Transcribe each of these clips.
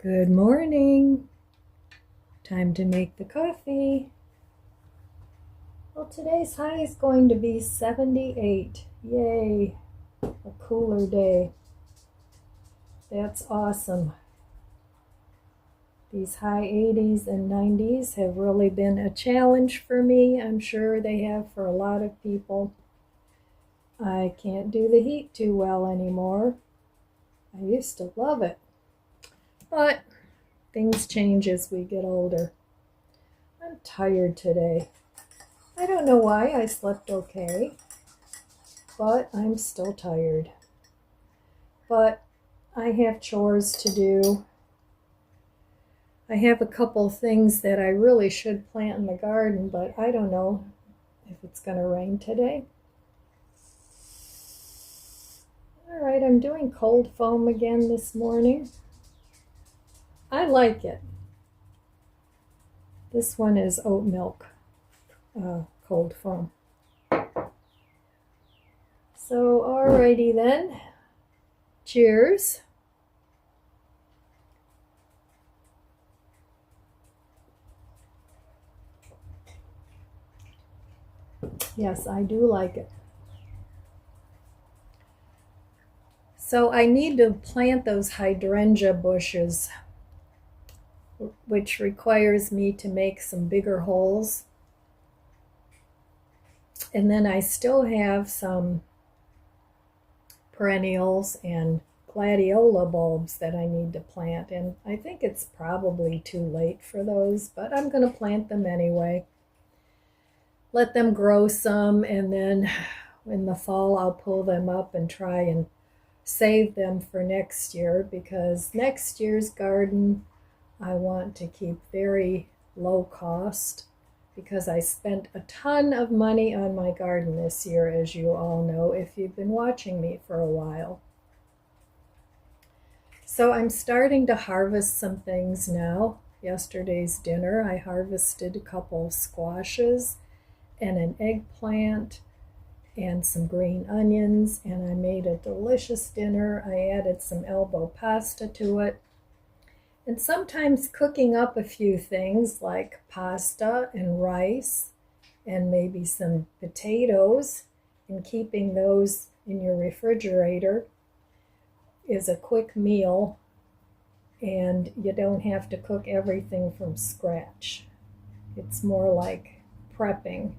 Good morning. Time to make the coffee. Well, today's high is going to be 78. Yay, a cooler day. That's awesome. These high 80s and 90s have really been a challenge for me. I'm sure they have for a lot of people. I can't do the heat too well anymore. I used to love it, but things change as we get older. I'm tired today. I don't know why. I slept okay, but I'm still tired. But I have chores to do. I have a couple things that I really should plant in the garden, but I don't know if it's going to rain today. All right, I'm doing cold foam again this morning. I like it. This one is oat milk cold foam. So, alrighty then. Cheers. Yes, I do like it. So I need to plant those hydrangea bushes, which requires me to make some bigger holes. And then I still have some perennials and gladiola bulbs that I need to plant. And I think it's probably too late for those, but I'm going to plant them anyway. Let them grow some, and then in the fall I'll pull them up and try and save them for next year, because next year's garden I want to keep very low cost, because I spent a ton of money on my garden this year, as you all know if you've been watching me for a while. So I'm starting to harvest some things now. Yesterday's dinner I harvested a couple of squashes and an eggplant and some green onions, and I made a delicious dinner. I added some elbow pasta to it. And sometimes cooking up a few things like pasta and rice and maybe some potatoes and keeping those in your refrigerator is a quick meal, and you don't have to cook everything from scratch. It's more like prepping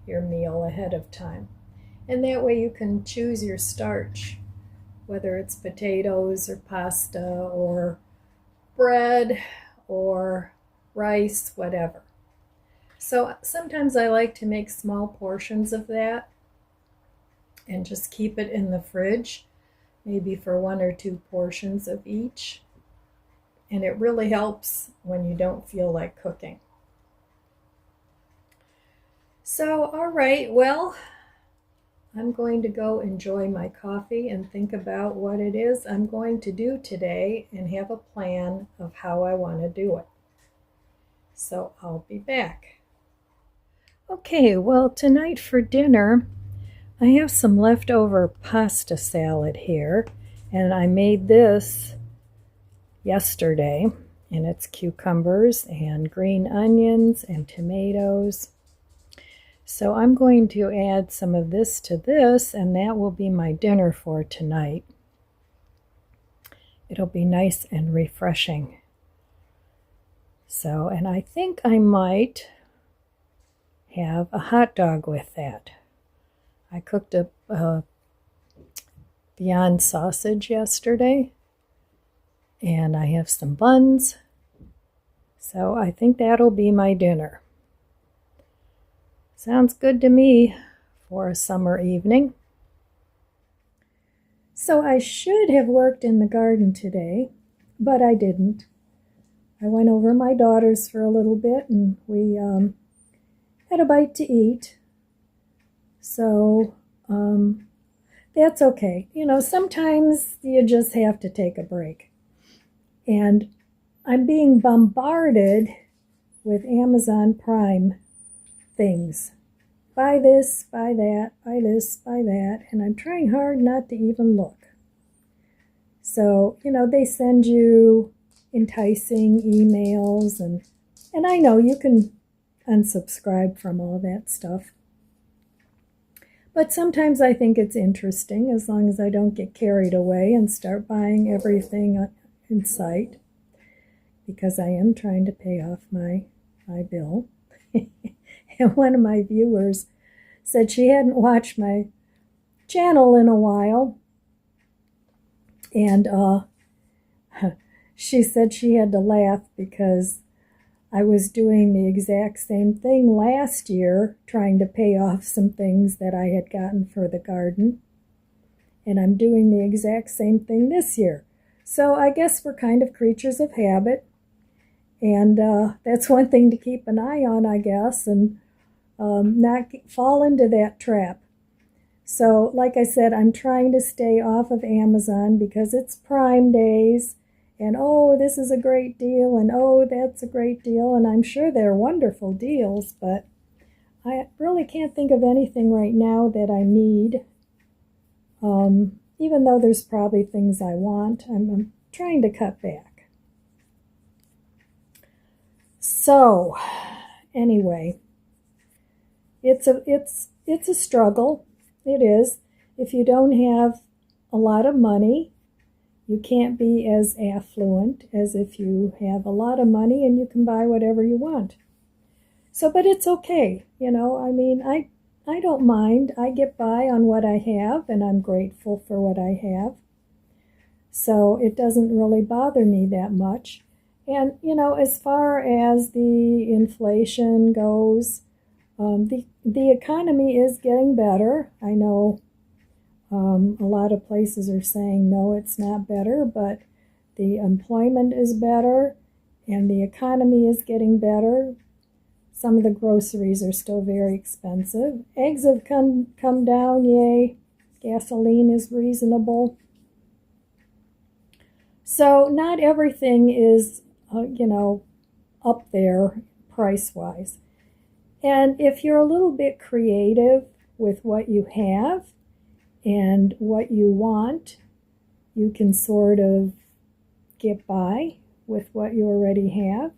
your meal ahead of time. And that way you can choose your starch, whether it's potatoes or pasta or bread or rice, whatever. So sometimes I like to make small portions of that and just keep it in the fridge, maybe for 1 or 2 portions of each. And it really helps when you don't feel like cooking. So, all right, well, I'm going to go enjoy my coffee and think about what it is I'm going to do today and have a plan of how I want to do it. So I'll be back. Okay, well, tonight for dinner, I have some leftover pasta salad here, and I made this yesterday, and it's cucumbers and green onions and tomatoes. So I'm going to add some of this to this, and that will be my dinner for tonight. It'll be nice and refreshing. So, and I think I might have a hot dog with that. I cooked a Beyond sausage yesterday, and I have some buns. So I think that'll be my dinner. Sounds good to me for a summer evening. So I should have worked in the garden today, but I didn't. I went over my daughter's for a little bit, and we had a bite to eat. So that's okay. You know, sometimes you just have to take a break. And I'm being bombarded with Amazon Prime things. Buy this, buy that, buy this, buy that, and I'm trying hard not to even look. So, you know, they send you enticing emails, and I know you can unsubscribe from all that stuff. But sometimes I think it's interesting, as long as I don't get carried away and start buying everything in sight, because I am trying to pay off my bill. And one of my viewers said she hadn't watched my channel in a while, and she said she had to laugh because I was doing the exact same thing last year, trying to pay off some things that I had gotten for the garden. And I'm doing the exact same thing this year. So I guess we're kind of creatures of habit. And that's one thing to keep an eye on, I guess, and not fall into that trap. So like I said, I'm trying to stay off of Amazon because it's Prime days. And oh, this is a great deal, and oh, that's a great deal, and I'm sure they're wonderful deals, but I really can't think of anything right now that I need. Even though there's probably things I want, I'm trying to cut back. So, anyway, it's a struggle. It is. If you don't have a lot of money, you can't be as affluent as if you have a lot of money and you can buy whatever you want. So, but it's okay, you know, I mean, I don't mind. I get by on what I have, and I'm grateful for what I have. So it doesn't really bother me that much. And, you know, as far as the inflation goes, the economy is getting better. I know a lot of places are saying, no, it's not better, but the employment is better and the economy is getting better. Some of the groceries are still very expensive. Eggs have come down, yay. Gasoline is reasonable. So not everything is, up there price-wise. And if you're a little bit creative with what you have and what you want, you can sort of get by with what you already have.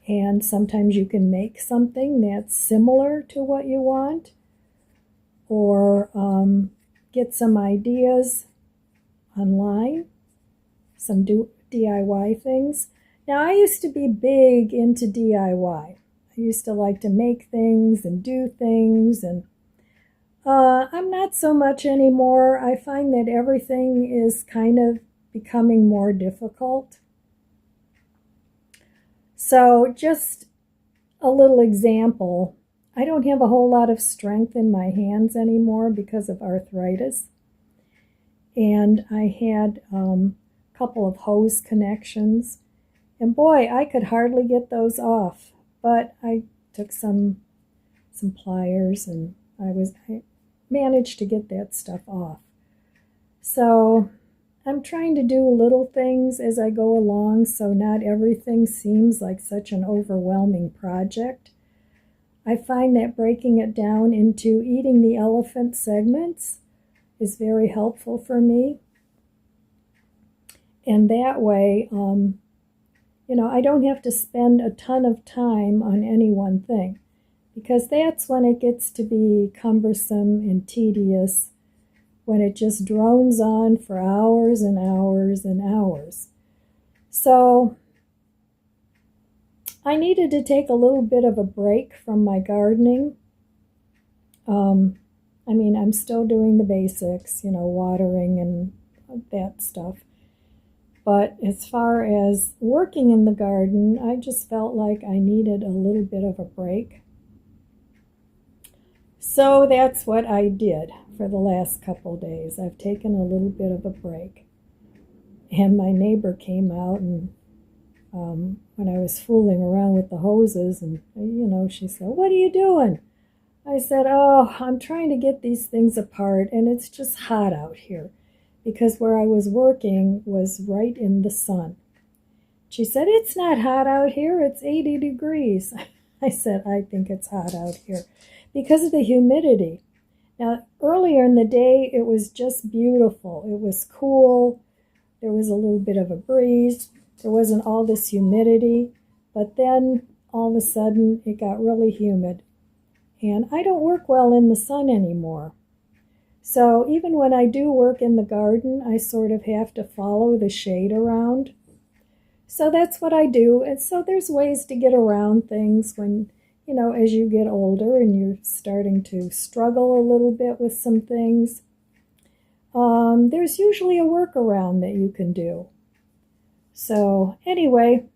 And sometimes you can make something that's similar to what you want, or get some ideas online, some DIY things. Now, I used to be big into DIY. I used to like to make things and do things, and I'm not so much anymore. I find that everything is kind of becoming more difficult. So just a little example, I don't have a whole lot of strength in my hands anymore because of arthritis. And I had a couple of hose connections. And boy, I could hardly get those off. But I took some pliers and I managed to get that stuff off. So I'm trying to do little things as I go along, so not everything seems like such an overwhelming project. I find that breaking it down into eating the elephant segments is very helpful for me. And that way, I don't have to spend a ton of time on any one thing, because that's when it gets to be cumbersome and tedious, when it just drones on for hours and hours and hours. So I needed to take a little bit of a break from my gardening. I'm still doing the basics, watering and that stuff. But as far as working in the garden, I just felt like I needed a little bit of a break. So that's what I did for the last couple days. I've taken a little bit of a break. And my neighbor came out, and when I was fooling around with the hoses, and she said, "What are you doing?" I said, "Oh, I'm trying to get these things apart, and it's just hot out here," because where I was working was right in the sun. She said, "It's not hot out here, it's 80 degrees. I said, "I think it's hot out here because of the humidity." Now, earlier in the day, it was just beautiful. It was cool. There was a little bit of a breeze. there wasn't all this humidity, but then all of a sudden it got really humid. And I don't work well in the sun anymore. So even when I do work in the garden, I sort of have to follow the shade around. So that's what I do. And so there's ways to get around things when, as you get older and you're starting to struggle a little bit with some things. There's usually a workaround that you can do. So anyway,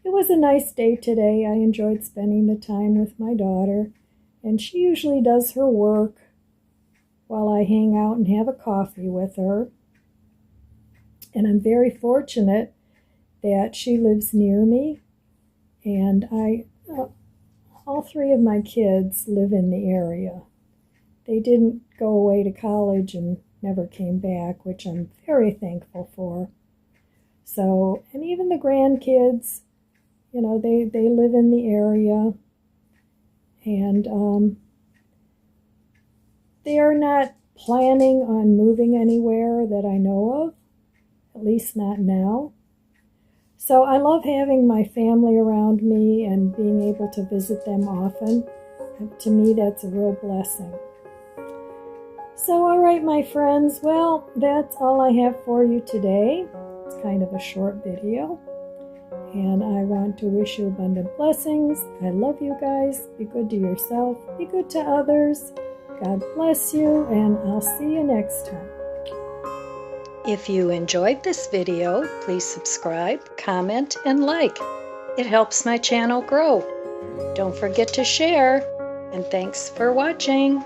it was a nice day today. I enjoyed spending the time with my daughter, and she usually does her work while I hang out and have a coffee with her. And I'm very fortunate that she lives near me, and all three of my kids live in the area. They didn't go away to college and never came back, which I'm very thankful for. So, and even the grandkids, they live in the area, and they are not planning on moving anywhere that I know of, at least not now. So I love having my family around me and being able to visit them often. To me, that's a real blessing. So, all right, my friends, well, that's all I have for you today. It's kind of a short video. And I want to wish you abundant blessings. I love you guys. Be good to yourself. Be good to others. God bless you, and I'll see you next time. If you enjoyed this video, please subscribe, comment, and like. It helps my channel grow. Don't forget to share, and thanks for watching.